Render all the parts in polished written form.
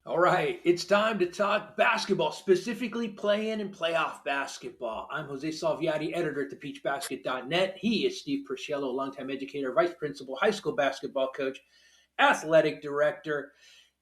All right, it's time to talk basketball, specifically play-in and playoff basketball. I'm Jose Salviati, editor at thepeachbasket.net. He is Steve Purciello, longtime educator, vice principal, high school basketball coach, athletic director,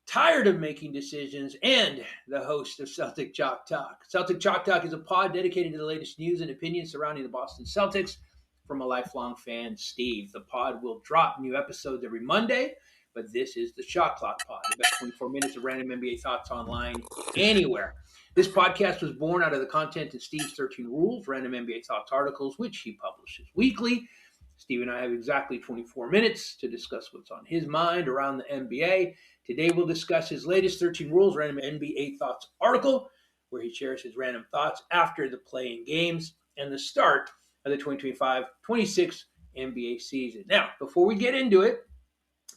tired of making decisions, and the host of Celtic Chalk Talk. Celtic Chalk Talk is a pod dedicated to the latest news and opinions surrounding the Boston Celtics from a lifelong fan, Steve. The pod will drop new episodes every Monday, but this is the Shot Clock Pod, the best 24 minutes of random NBA thoughts online anywhere. This podcast was born out of the content in Steve's 13 Rules, random NBA thoughts articles, which he publishes weekly. Steve and I have exactly 24 minutes to discuss what's on his mind around the NBA. Today we'll discuss his latest 13 Rules random NBA thoughts article, where he shares his random thoughts after the play-in games and the start of the 2025-26 NBA season. Now, before we get into it,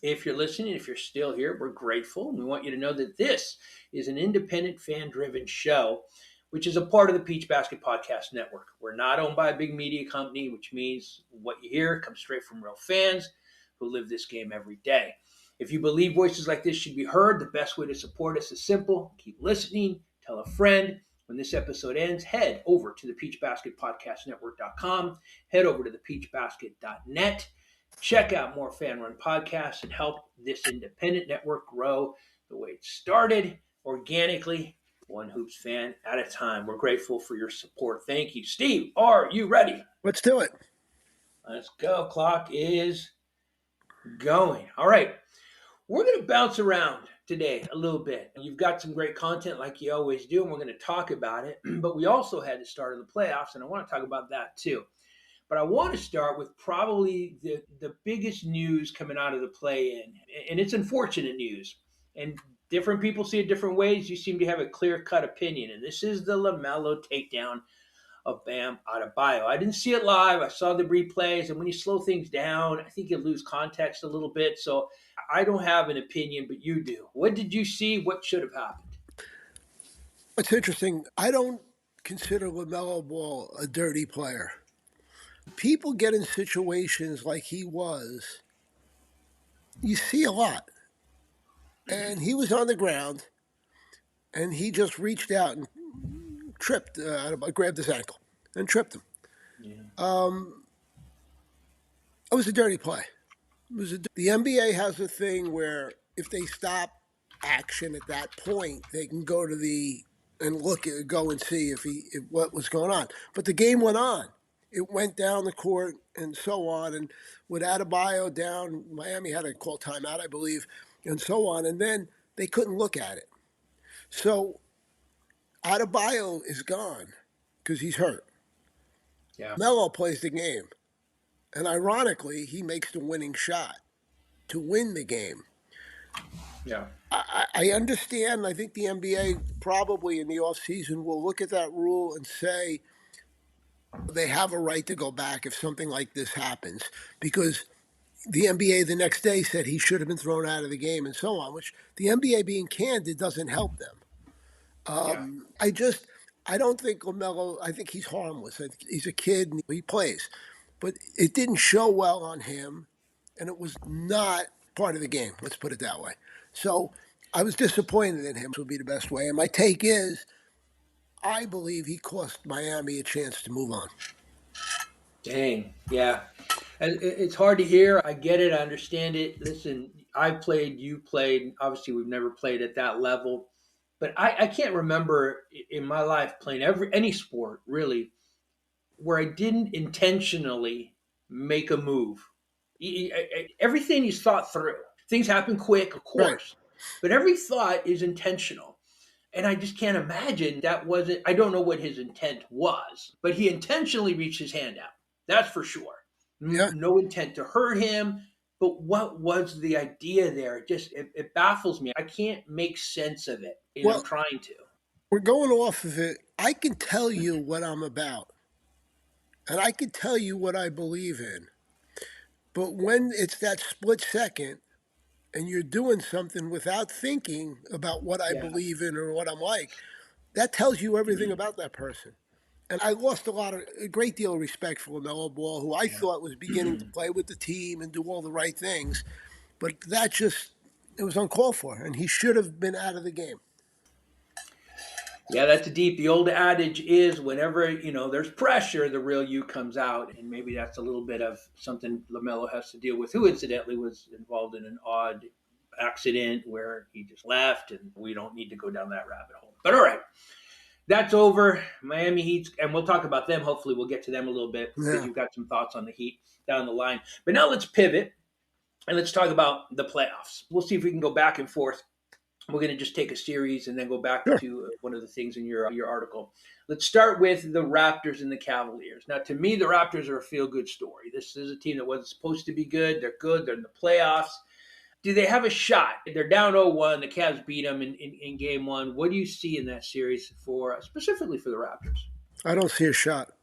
if you're listening, if you're still here, we're grateful. And we want you to know that this is an independent, fan-driven show, which is a part of the Peach Basket Podcast Network. We're not owned by a big media company, which means what you hear comes straight from real fans who live this game every day. If you believe voices like this should be heard, the best way to support us is simple. Keep listening, tell a friend. When this episode ends, head over to the peachbasketpodcastnetwork.com, head over to the peachbasket.net. Check out more fan-run podcasts and help this independent network grow the way it started, organically, one Hoops fan at a time. We're grateful for your support. Thank you. Steve, are you ready? Let's do it. Let's go. Clock is going. All right. We're going to bounce around today a little bit. You've got some great content like you always do, and we're going to talk about it. But we also had the start of the playoffs, and I want to talk about that too. But I want to start with probably the biggest news coming out of the play-in, and it's unfortunate news. And different people see it different ways. You seem to have a clear-cut opinion, and this is the LaMelo takedown of Bam Adebayo. I didn't see it live. I saw the replays, and when you slow things down, I think you lose context a little bit. So I don't have an opinion, but you do. What did you see? What should have happened? It's interesting. I don't consider LaMelo Ball a dirty player. People get in situations like he was. You see a lot. And he was on the ground, and he just reached out and tripped, grabbed his ankle and tripped him. Yeah. It was a dirty play. The NBA has a thing where if they stop action at that point, they can go to go and see if what was going on. But the game went on. It went down the court and so on. And with Adebayo down, Miami had to call timeout, I believe, and so on. And then they couldn't look at it. So Adebayo is gone because he's hurt. Yeah. Melo plays the game. And ironically, he makes the winning shot to win the game. Yeah. I understand. I think the NBA probably in the offseason will look at that rule and say they have a right to go back if something like this happens, because the NBA the next day said he should have been thrown out of the game and so on, which the NBA being candid doesn't help them. Yeah. I don't think LaMelo, I think he's harmless. He's a kid and he plays. But it didn't show well on him, and it was not part of the game, let's put it that way. So I was disappointed in him, would be the best way. And my take is, I believe he cost Miami a chance to move on. Dang. Yeah. And it's hard to hear. I get it. I understand it. Listen, I played, you played. Obviously, we've never played at that level. But I can't remember in my life playing any sport, really, where I didn't intentionally make a move. Everything is thought through. Things happen quick, of course. Right. But every thought is intentional. And I just can't imagine that wasn't, I don't know what his intent was, but he intentionally reached his hand out. That's for sure. Yeah. No intent to hurt him. But what was the idea there? It baffles me. I can't make sense of it. And I'm trying to. We're going off of it. I can tell you what I'm about. And I can tell you what I believe in. But when it's that split second and you're doing something without thinking about what I believe in or what I'm like, that tells you everything about that person. And I lost a great deal of respect for LaMelo Ball, who I thought was beginning to play with the team and do all the right things. But that just It was uncalled for, and he should have been out of the game. Yeah, that's deep. The old adage is whenever, there's pressure, the real you comes out. And maybe that's a little bit of something LaMelo has to deal with, who incidentally was involved in an odd accident where he just left, and we don't need to go down that rabbit hole. But all right, that's over. Miami Heat, and we'll talk about them. Hopefully we'll get to them a little bit because you've got some thoughts on the Heat down the line. But now let's pivot and let's talk about the playoffs. We'll see if we can go back and forth. We're going to just take a series and then go back to one of the things in your article. Let's start with the Raptors and the Cavaliers. Now, to me, the Raptors are a feel-good story. This is a team that wasn't supposed to be good. They're good. They're in the playoffs. Do they have a shot? They're down 0-1. The Cavs beat them in game one. What do you see in that series specifically for the Raptors? I don't see a shot.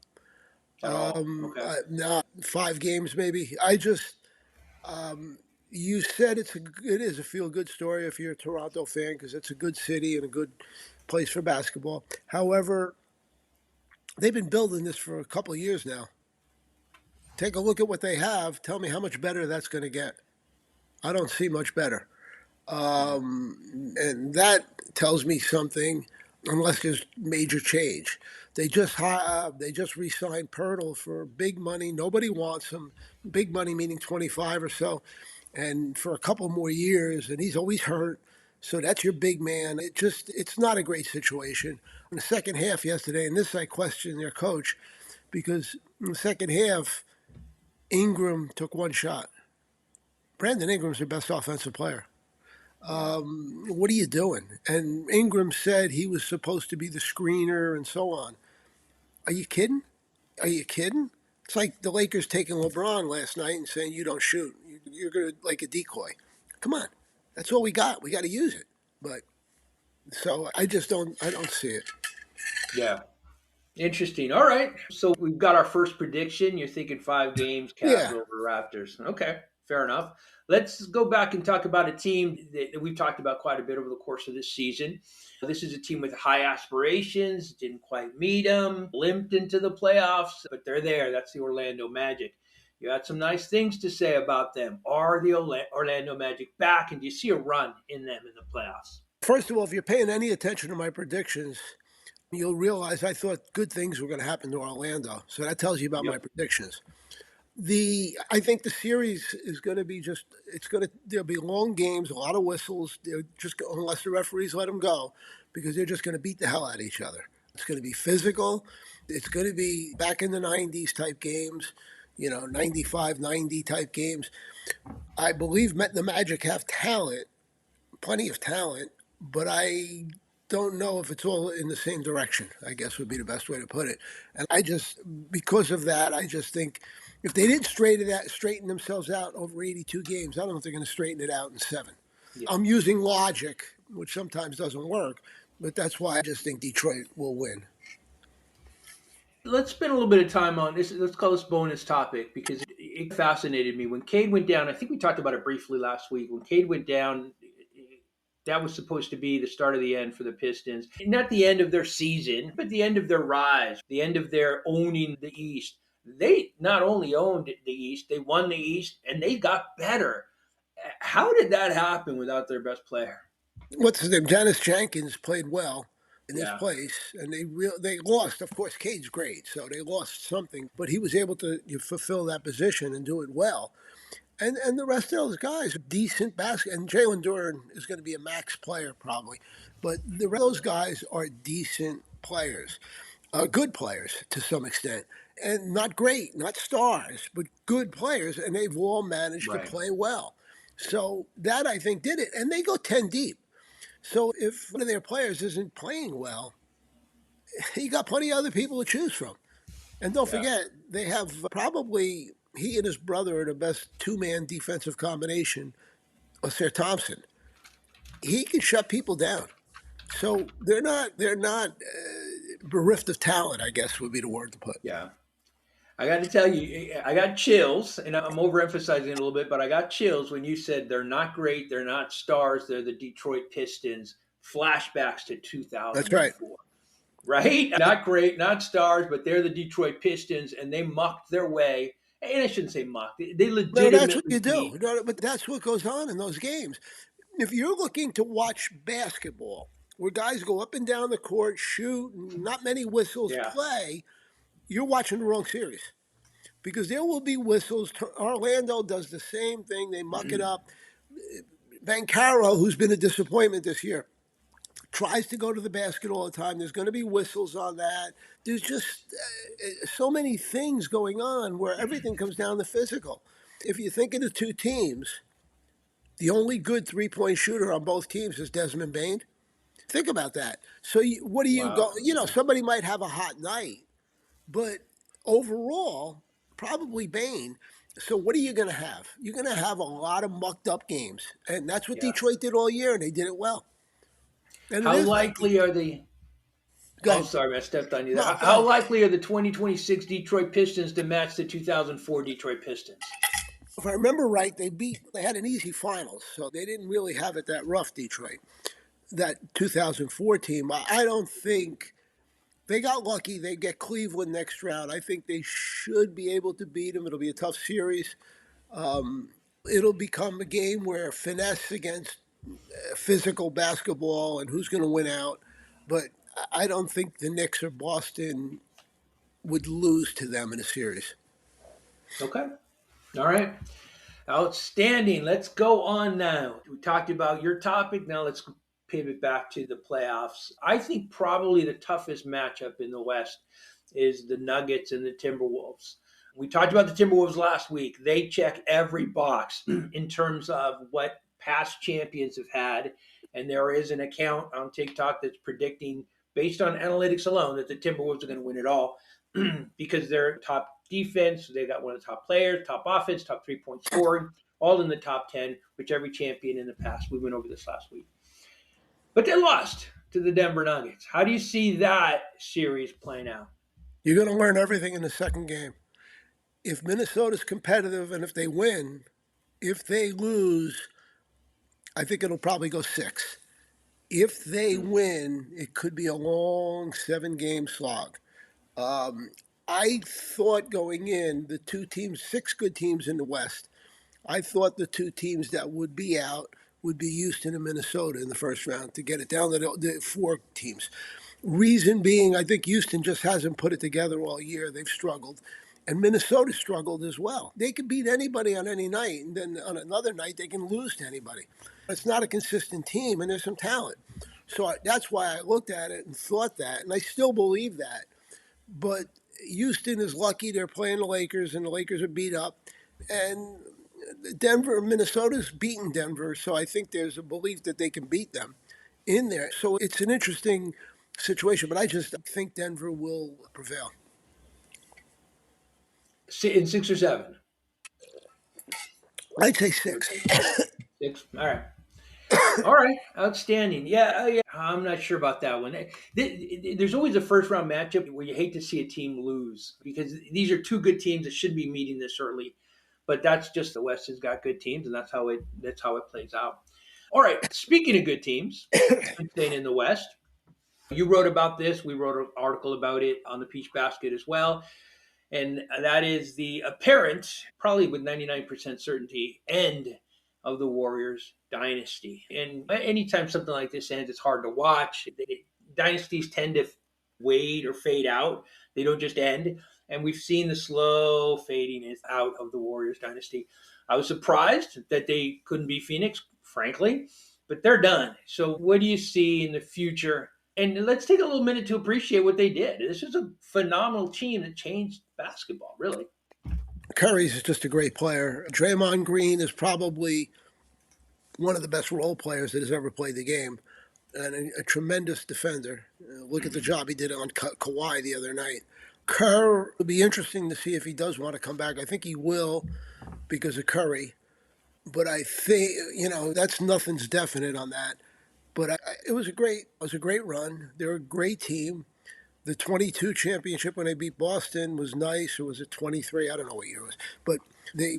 At all? Okay. No, 5 games maybe. You said it is a feel-good story if you're a Toronto fan because it's a good city and a good place for basketball. However, they've been building this for a couple of years now. Take a look at what they have. Tell me how much better that's going to get. I don't see much better. And that tells me something unless there's major change. They just re-signed Pirtle for big money. Nobody wants him. Big money meaning 25 or so. And for a couple more years, and he's always hurt. So that's your big man. It's not a great situation. In the second half yesterday, and this I question their coach, because in the second half, Ingram took one shot. Brandon Ingram's their best offensive player. What are you doing? And Ingram said he was supposed to be the screener and so on. Are you kidding? It's like the Lakers taking LeBron last night and saying, you don't shoot. You're going to like a decoy. Come on. That's all we got. We got to use it. But so I don't see it. Yeah. Interesting. All right. So we've got our first prediction. You're thinking 5 games, Cavs over Raptors. Okay. Fair enough. Let's go back and talk about a team that we've talked about quite a bit over the course of this season. This is a team with high aspirations, didn't quite meet them, limped into the playoffs, but they're there. That's the Orlando Magic. You had some nice things to say about them. Are the Orlando Magic back, and do you see a run in them in the playoffs? First of all, if you're paying any attention to my predictions, you'll realize I thought good things were going to happen to Orlando. So that tells you about my predictions. I think the series is going to be there'll be long games, a lot of whistles. They're just unless the referees let them go, because they're just going to beat the hell out of each other. It's going to be physical. It's going to be back in the 90s type games, 95, 90 type games. I believe the Magic have talent, plenty of talent, but I don't know if it's all in the same direction, I guess would be the best way to put it. And because of that, I just think if they didn't straighten themselves out over 82 games, I don't know if they're going to straighten it out in 7. Yeah. I'm using logic, which sometimes doesn't work, but that's why I just think Detroit will win. Let's spend a little bit of time on this. Let's call this bonus topic because it fascinated me. When Cade went down, I think we talked about it briefly last week. When Cade went down, that was supposed to be the start of the end for the Pistons. Not the end of their season, but the end of their rise, the end of their owning the East. They not only owned the East, they won the East, and they got better. How did that happen without their best player? What's his name? Janice Jenkins played well in his place, and they lost. Of course, Cade's great, so they lost something, but he was able to fulfill that position and do it well. And the rest of those guys are decent basket. And Jalen Duren is going to be a max player probably, but the rest of those guys are decent players, good players to some extent. And not great, not stars, but good players, and they've all managed to play well. So that, I think, did it. And they go 10 deep. So if one of their players isn't playing well, you got plenty of other people to choose from. And don't forget, they have probably, he and his brother are the best 2-man defensive combination of Klay Thompson. He can shut people down. So they're not bereft of talent, I guess would be the word to put. Yeah. I got to tell you, I got chills, and I'm overemphasizing it a little bit, but I got chills when you said they're not great, they're not stars, they're the Detroit Pistons. Flashbacks to 2004. That's right. Right? Not great, not stars, but they're the Detroit Pistons, and they mucked their way. And I shouldn't say mucked. They legitimately. No, that's what you do. But that's what goes on in those games. If you're looking to watch basketball, where guys go up and down the court, shoot, and not many whistles Yeah. play, you're watching the wrong series. Because there will be whistles. Orlando does the same thing. They muck it up. Bancaro, who's been a disappointment this year, tries to go to the basket all the time. There's going to be whistles on that. There's just so many things going on where everything comes down to physical. If you think of the two teams, the only good three-point shooter on both teams is Desmond Bane. Think about that. So what do you go? Wow. Somebody might have a hot night, but overall, probably Bane. So what are you going to have? You're going to have a lot of mucked up games, and that's what Yeah. Detroit did all year, and they did it well. And it How is likely are the go Oh, ahead. sorry, I stepped on you there. No, How, go how ahead. likely are the 2026 Detroit Pistons to match the 2004 Detroit Pistons? If I remember right, they had an easy finals, so they didn't really have it that rough. Detroit, that 2004 team, I don't think they got lucky. They get Cleveland next round. I think they should be able to beat them. It'll be a tough series. It'll become a game where finesse against physical basketball and who's going to win out. But I don't think the Knicks or Boston would lose to them in a series. Okay. All right. Outstanding. Let's go on now. We talked about your topic. Now let's pivot back to the playoffs. I think probably the toughest matchup in the West is the Nuggets and the Timberwolves. We talked about the Timberwolves last week. They check every box in terms of what past champions have had. And there is an account on TikTok that's predicting, based on analytics alone, that the Timberwolves are going to win it all because they're top defense. They got one of the top players, top offense, top 3-point scoring, all in the top 10, which every champion in the past. We went over this last week. But they lost to the Denver Nuggets. How do you see that series playing out? You're going to learn everything in the second game. If Minnesota's competitive and if they win, if they lose, I think it'll probably go six. If they win, it could be a long 7-game slog. I thought going in, the two teams, 6 good teams in the West, I thought the two teams that would be out would be Houston and Minnesota in the first round to get it down to the 4 teams. Reason being, I think Houston just hasn't put it together all year. They've struggled. And Minnesota struggled as well. They can beat anybody on any night, and then on another night, they can lose to anybody. It's not a consistent team, and there's some talent. So that's why I looked at it and thought that, and I still believe that. But Houston is lucky they're playing the Lakers, and the Lakers are beat up. And Minnesota's beaten Denver, so I think there's a belief that they can beat them in there. So it's an interesting situation, but I just think Denver will prevail. In 6 or 7? I'd say 6. 6. All right. All right, outstanding. Yeah, yeah. I'm not sure about that one. There's always a first round matchup where you hate to see a team lose because these are two good teams that should be meeting this early. But that's just the West has got good teams, and that's how it plays out. All right. Speaking of good teams, staying in the West, you wrote about this. We wrote an article about it on the Peach Basket as well. And that is the apparent, probably with 99% certainty, end of the Warriors dynasty. And anytime something like this ends, it's hard to watch. Dynasties tend to wade or fade out. They don't just end. And we've seen the slow fading out of the Warriors dynasty. I was surprised that they couldn't beat Phoenix, frankly, but they're done. So what do you see in the future? And let's take a little minute to appreciate what they did. This is a phenomenal team that changed basketball, really. Curry's just a great player. Draymond Green is probably one of the best role players that has ever played the game, and a tremendous defender. Look at the job he did on Kawhi the other night. Kerr, it'll be interesting to see if he does want to come back. I think he will because of Curry. But I think, that's nothing's definite on that. But it was a great run. They're a great team. The 22 championship when they beat Boston was nice. Or was it 23? I don't know what year it was. But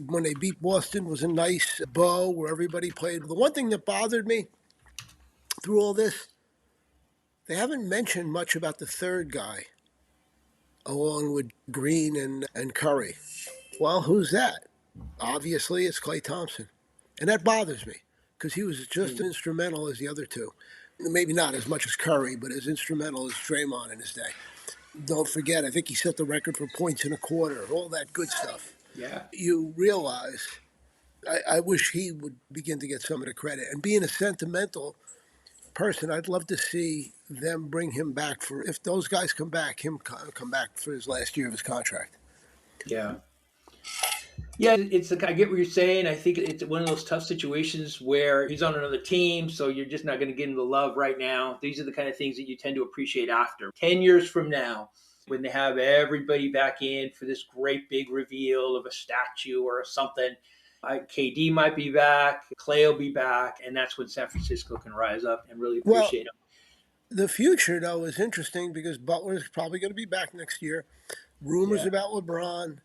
when they beat Boston was a nice bow where everybody played. The one thing that bothered me through all this, they haven't mentioned much about the third guy, along with Green and Curry. Well, who's that? Obviously, it's Klay Thompson. And that bothers me because he was just as instrumental as the other two. Maybe not as much as Curry, but as instrumental as Draymond in his day. Don't forget, I think he set the record for points in a quarter, all that good stuff. Yeah. You realize, I wish he would begin to get some of the credit. And being a sentimental person, I'd love to see them bring him back for, if those guys come back, him come back for his last year of his contract. Yeah. Yeah, it's like I get what you're saying. I think it's one of those tough situations where he's on another team, so you're just not going to get him the love right now. These are the kind of things that you tend to appreciate after. 10 years from now, when they have everybody back in for this great big reveal of a statue or something, KD might be back, Klay will be back, and that's when San Francisco can rise up and really Well, appreciate him. the future, though, is interesting because Butler's probably going to be back next year. Rumors Yeah. about LeBron.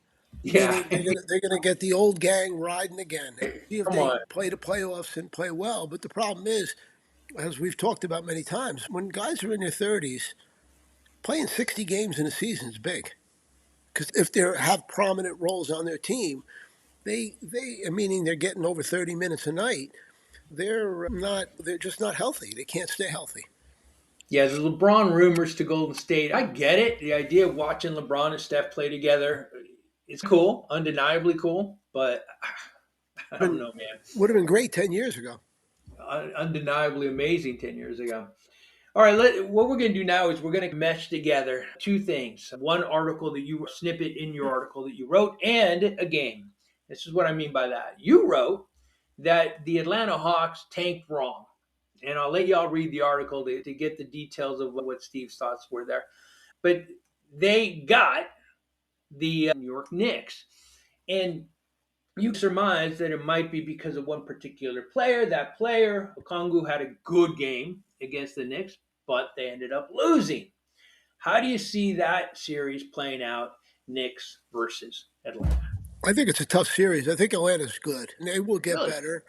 Yeah. Meaning they're gonna get the old gang riding again. See if Come they on. play the playoffs and play well. But the problem is, as we've talked about many times, when guys are in their 30s, playing 60 games in a season is big. Because if they have prominent roles on their team, they meaning they're getting over 30 minutes a night. They're just not healthy. They can't stay healthy. Yeah, the LeBron rumors to Golden State. I get it. The idea of watching LeBron and Steph play together, it's cool, undeniably cool. But I don't know, man. Would have been great 10 years ago. Undeniably amazing 10 years ago. All right, what we're going to do now is we're going to mesh together two things. One article that you snippet in your article that you wrote and a game. This is what I mean by that. You wrote that the Atlanta Hawks tanked wrong. And I'll let y'all read the article to get the details of what Steve's thoughts were there. But they got the New York Knicks. And you surmise that it might be because of one particular player. That player, Okongwu, had a good game against the Knicks, but they ended up losing. How do you see that series playing out, Knicks versus Atlanta? I think it's a tough series. I think Atlanta's good, and they will get Really? better.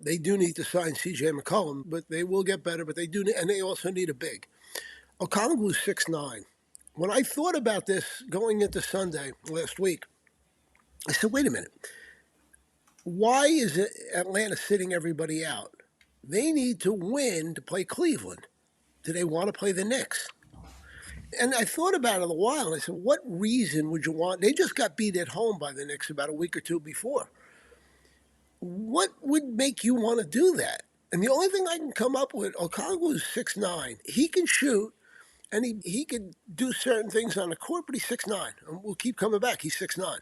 They do need to sign C.J. McCollum, but they will get better. But they do, and they also need a big. Okongwu's 6'9". When I thought about this going into Sunday last week, I said, wait a minute. Why is it Atlanta sitting everybody out? They need to win to play Cleveland. Do they want to play the Knicks? And I thought about it a while, and I said, what reason would you want? They just got beat at home by the Knicks about a week or two before. What would make you want to do that? And the only thing I can come up with, Okongwu is 6'9". He can shoot, and he can do certain things on the court, but he's 6'9". And we'll keep coming back. He's 6'9".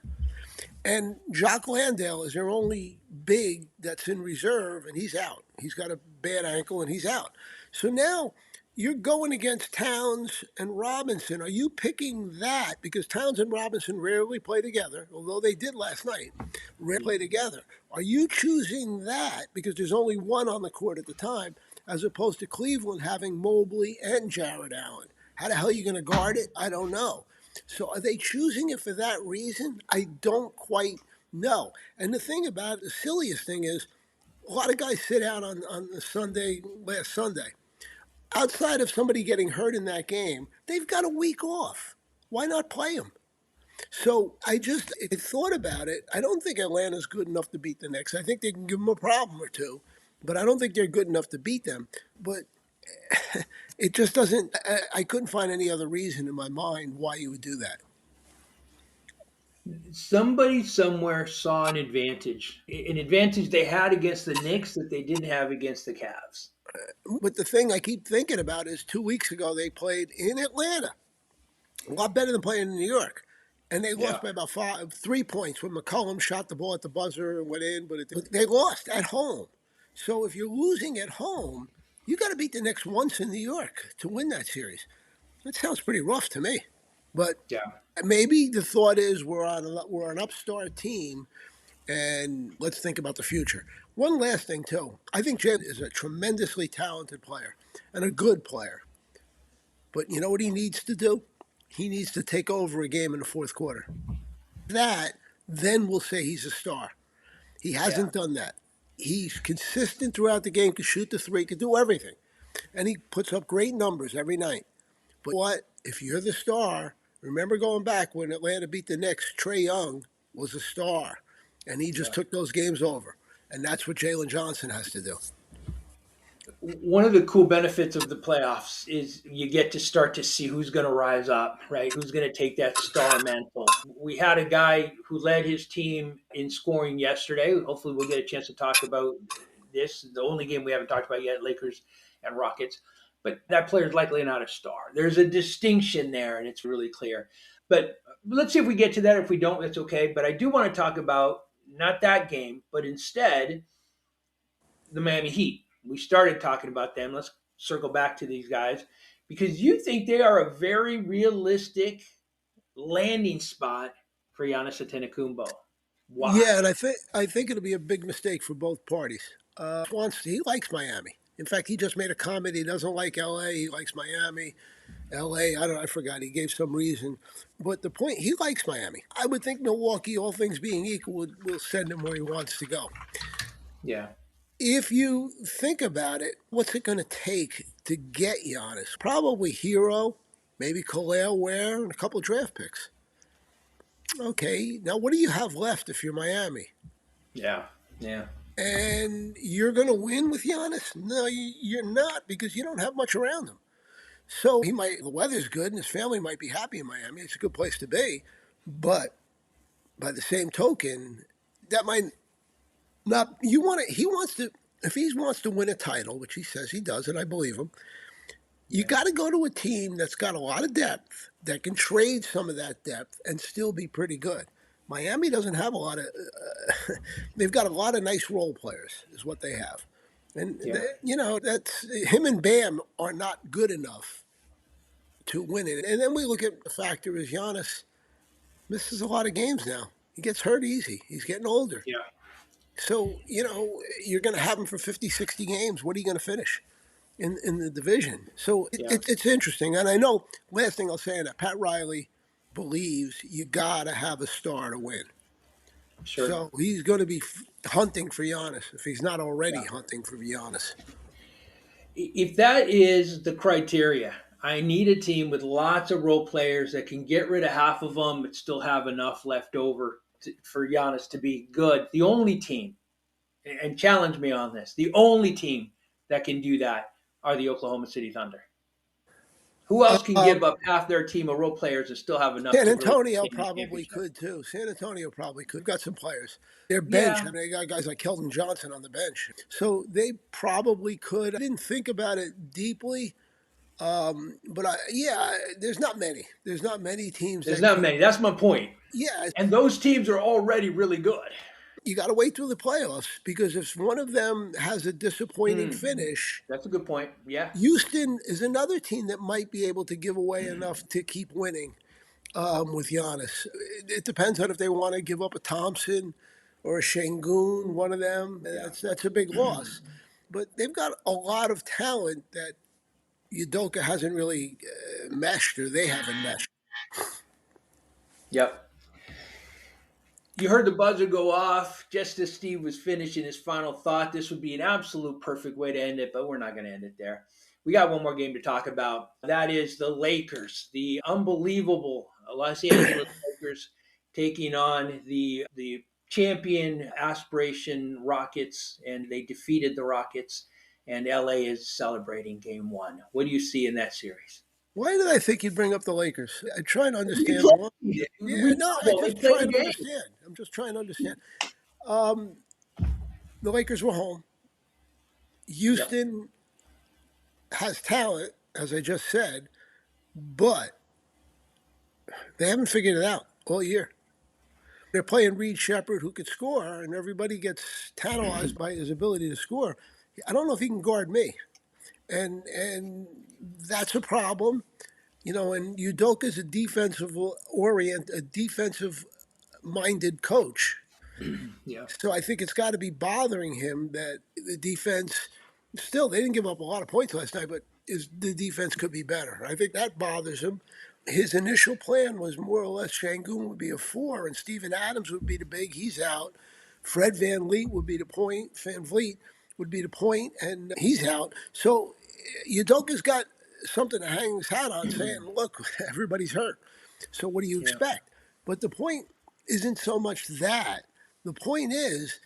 And Jock Landale is their only big that's in reserve, and he's out. He's got a bad ankle, and he's out. So now you're going against Towns and Robinson. Are you picking that? Because Towns and Robinson rarely play together, although they did last night. Rarely play together. Are you choosing that because there's only one on the court at the time, as opposed to Cleveland having Mobley and Jared Allen? How the hell are you going to guard it? I don't know. So are they choosing it for that reason? I don't quite know. And the thing about it, the silliest thing is, a lot of guys sit out on the last Sunday. Outside of somebody getting hurt in that game, they've got a week off. Why not play them? So I thought about it. I don't think Atlanta's good enough to beat the Knicks. I think they can give them a problem or two, but I don't think they're good enough to beat them. But it just doesn't. I couldn't find any other reason in my mind why you would do that. Somebody somewhere saw an advantage they had against the Knicks that they didn't have against the Cavs. But the thing I keep thinking about is 2 weeks ago they played in Atlanta, a lot better than playing in New York. And they lost by about 3 points when McCollum shot the ball at the buzzer and went in, but they lost at home. So if you're losing at home, you got to beat the Knicks once in New York to win that series. That sounds pretty rough to me. But maybe the thought is we're an upstart team, and let's think about the future. One last thing, too. I think Jay is a tremendously talented player and a good player. But you know what he needs to do? He needs to take over a game in the fourth quarter. Then we'll say he's a star. He hasn't done that. He's consistent throughout the game, can shoot the three, can do everything. And he puts up great numbers every night. But if you're the star, remember going back when Atlanta beat the Knicks, Trae Young was a star. And he just took those games over. And that's what Jalen Johnson has to do. One of the cool benefits of the playoffs is you get to start to see who's going to rise up, right? Who's going to take that star mantle. We had a guy who led his team in scoring yesterday. Hopefully, we'll get a chance to talk about this. The only game we haven't talked about yet, Lakers and Rockets. But that player is likely not a star. There's a distinction there, and it's really clear. But let's see if we get to that. If we don't, that's okay. But I do want to talk about not that game, but instead the Miami Heat. We started talking about them. Let's circle back to these guys because you think they are a very realistic landing spot for Giannis Antetokounmpo. Yeah, and Why? I think it'll be a big mistake for both parties. He likes Miami. In fact, he just made a comment. He doesn't like L.A. He likes Miami. L.A. I don't. I forgot. He gave some reason, but the point he likes Miami. I would think Milwaukee, all things being equal, will send him where he wants to go. Yeah, If you think about it, what's it going to take to get Giannis? Probably Hero, maybe Khalil Ware, and a couple draft picks. Okay, now what do you have left if you're Miami? yeah, yeah, And you're going to win with Giannis? No, you're not because you don't have much around him. So the weather's good and his family might be happy in Miami. It's a good place to be. But by the same token, that might not, if he wants to win a title, which he says he does, and I believe him, you yeah, got to go to a team that's got a lot of depth that can trade some of that depth and still be pretty good. Miami doesn't have a lot of. They've got a lot of nice role players, is what they have, and yeah, that's him and Bam are not good enough to win it. And then we look at the factor is Giannis misses a lot of games now. He gets hurt easy. He's getting older. yeah, So, you're going to have him for 50, 60 games. What are you going to finish in the division? So yeah. it's interesting. And I know, last thing I'll say on that, Pat Riley believes you got to have a star to win. Sure. So he's going to be hunting for Giannis if he's not Yeah. already hunting for Giannis. If that is the criteria, I need a team with lots of role players that can get rid of half of them but still have enough left over for Giannis to be good. The only team, and challenge me on this, the only team that can do that are the Oklahoma City Thunder. Who else can Um, give up half their team of role players and still have enough San to really Antonio contend the probably championship? could too. San Antonio probably could. Got some players. Their bench, I Yeah, mean, they got guys like Keldon Johnson on the bench. So they probably could. I didn't think about it deeply. But yeah, there's not many. There's not many teams there's that not could. many. That's my point. Yeah, And those teams are already really good. you got to wait through the playoffs because if one of them has a disappointing Mm, finish, that's a good point. Yeah. Houston is another team that might be able to give away enough to keep winning with Giannis. It depends on if they want to give up a Thompson or a Şengün, one of them. Yeah. That's a big loss. But they've got a lot of talent that Udoka hasn't really meshed, or they haven't meshed. Yep. You heard the buzzer go off just as Steve was finishing his final thought. This would be an absolute perfect way to end it, but we're not going to end it there. We got one more game to talk about. That is the Lakers, the unbelievable Los Angeles Lakers taking on the champion aspiration Rockets, and they defeated the Rockets, and LA is celebrating game one. What do you see in that series? Why did I think you'd bring up the Lakers? I'm trying to We understand told why. you. Yeah, We no, I well, they just played the trying to game. understand. I'm just trying to understand. Um, the Lakers were home. Yep. Houston has talent, as I just said, but they haven't figured it out all year. They're playing Reed Shepard, who could score, and everybody gets tantalized by his ability to score. I don't know if he can guard me, and that's a problem. And Udoka's a defensive minded coach. Yeah. So I think it's got to be bothering him that the defense. Still, they didn't give up a lot of points last night, but the defense could be better. I think that bothers him. His initial plan was more or less Şengün would be a four, and Steven Adams would be the big. He's out. Fred Van Vliet would be the point. Van Vliet would be the point, and he's out. So Udoka's got something to hang his hat on, saying, "Look, everybody's hurt. So what do you Yeah. expect?" But the point isn't so much that. The point is,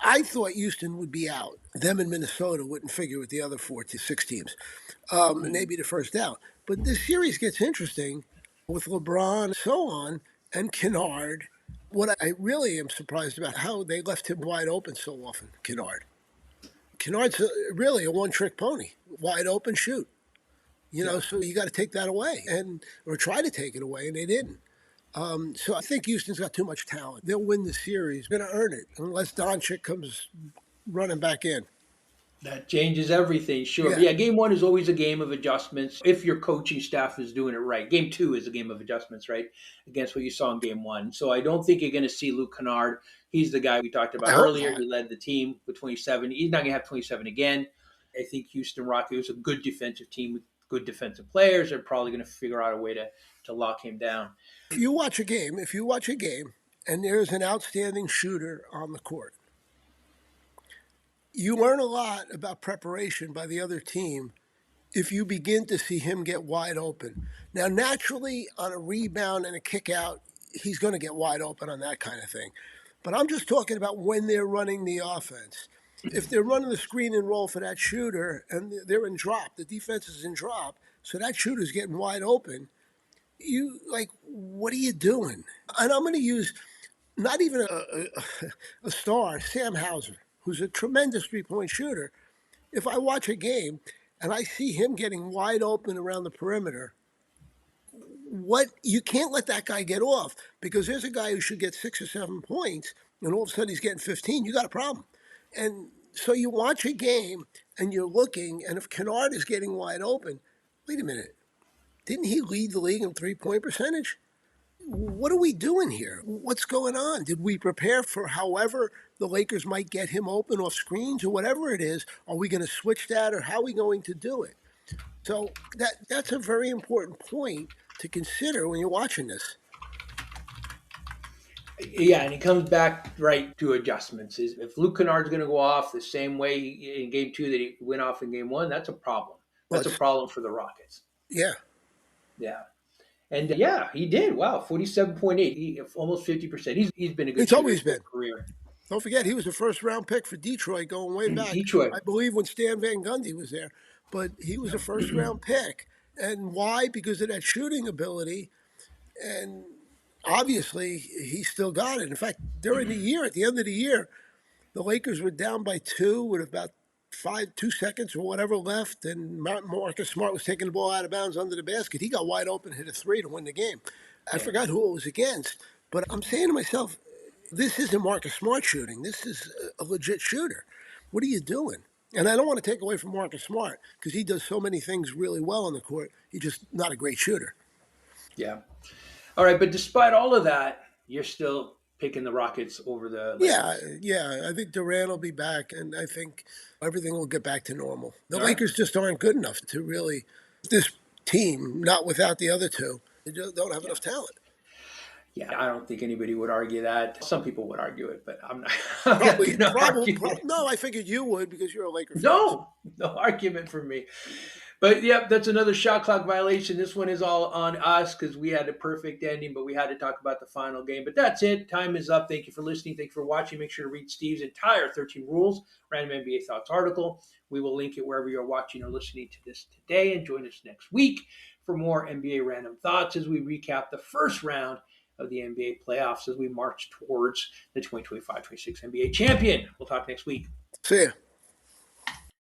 I thought Houston would be out. Them and Minnesota wouldn't figure with the other 4 to 6 teams. Maybe the first out. But this series gets interesting with LeBron and so on and Kennard. What I really am surprised about how they left him wide open so often, Kennard. Kennard's really a one-trick pony. Wide open, shoot. Yeah. So you got to take that away or try to take it away, and they didn't. So I think Houston's got too much talent. They'll win the series. They're going to earn it unless Doncic comes running back in. That changes everything, sure. But Yeah. yeah, game one is always a game of adjustments if your coaching staff is doing it right. Game two is a game of adjustments, right? Against what you saw in game one. So I don't think you're going to see Luke Kennard. He's the guy we talked I about hope earlier. not. He led the team with 27. He's not going to have 27 again. I think Houston Rockets is a good defensive team with good defensive players. They're probably going to figure out a way to lock him down. If you watch a game and there's an outstanding shooter on the court, you learn a lot about preparation by the other team if you begin to see him get wide open. Now, naturally, on a rebound and a kick out, he's going to get wide open on that kind of thing. But I'm just talking about when they're running the offense. If they're running the screen and roll for that shooter and they're in drop, the defense is in drop, so that shooter's getting wide open, what are you doing? And I'm going to use not even a star, Sam Hauser, who's a tremendous 3-point shooter. If I watch a game and I see him getting wide open around the perimeter, you can't let that guy get off, because there's a guy who should get 6 or 7 points and all of a sudden he's getting 15. You got a problem. And so you watch a game and you're looking, and if Kennard is getting wide open, wait a minute, didn't he lead the league in 3-point percentage? What are we doing here? What's going on? Did we prepare for however the Lakers might get him open off screens or whatever it is? Are we going to switch that, or how are we going to do it? So that's a very important point to consider when you're watching this. Yeah, and he comes back right to adjustments. If Luke Kennard's going to go off the same way in game two that he went off in game one, that's a problem. Well, That's a problem for the Rockets. yeah. Yeah. And yeah, he did. Wow, 47.8, almost 50%. He's been a good It's shooter always his whole been. career. Don't forget, he was a first-round pick for Detroit going way back. Detroit. I believe when Stan Van Gundy was there. But he was a first-round pick. And why? Because of that shooting ability. And obviously, he still got it. In fact, during the year, at the end of the year, the Lakers were down by 2 with about 2 seconds or whatever left, and Marcus Smart was taking the ball out of bounds under the basket. He got wide open, hit a 3 to win the game. I Yeah. forgot who it was against, but I'm saying to myself, this isn't Marcus Smart shooting. This is a legit shooter. What are you doing? And I don't want to take away from Marcus Smart, because he does so many things really well on the court. He's just not a great shooter. Yeah. All right, but despite all of that, you're still picking the Rockets over the Lakers. Yeah. I think Durant will be back, and I think everything will get back to normal. The All right. Lakers just aren't good enough to really. This team, not without the other two, they just don't have enough talent. Yeah, I don't think anybody would argue that. Some people would argue it, but I'm not, I'm not going to argue it. No, I figured you would, because you're a Laker fan. No argument for me. But yep, that's another shot clock violation. This one is all on us because we had a perfect ending, but we had to talk about the final game. But that's it. Time is up. Thank you for listening. Thank you for watching. Make sure to read Steve's entire 13 Rules Random NBA Thoughts article. We will link it wherever you're watching or listening to this today. And join us next week for more NBA Random Thoughts as we recap the first round of the NBA playoffs as we march towards the 2025-26 NBA champion. We'll talk next week. See ya.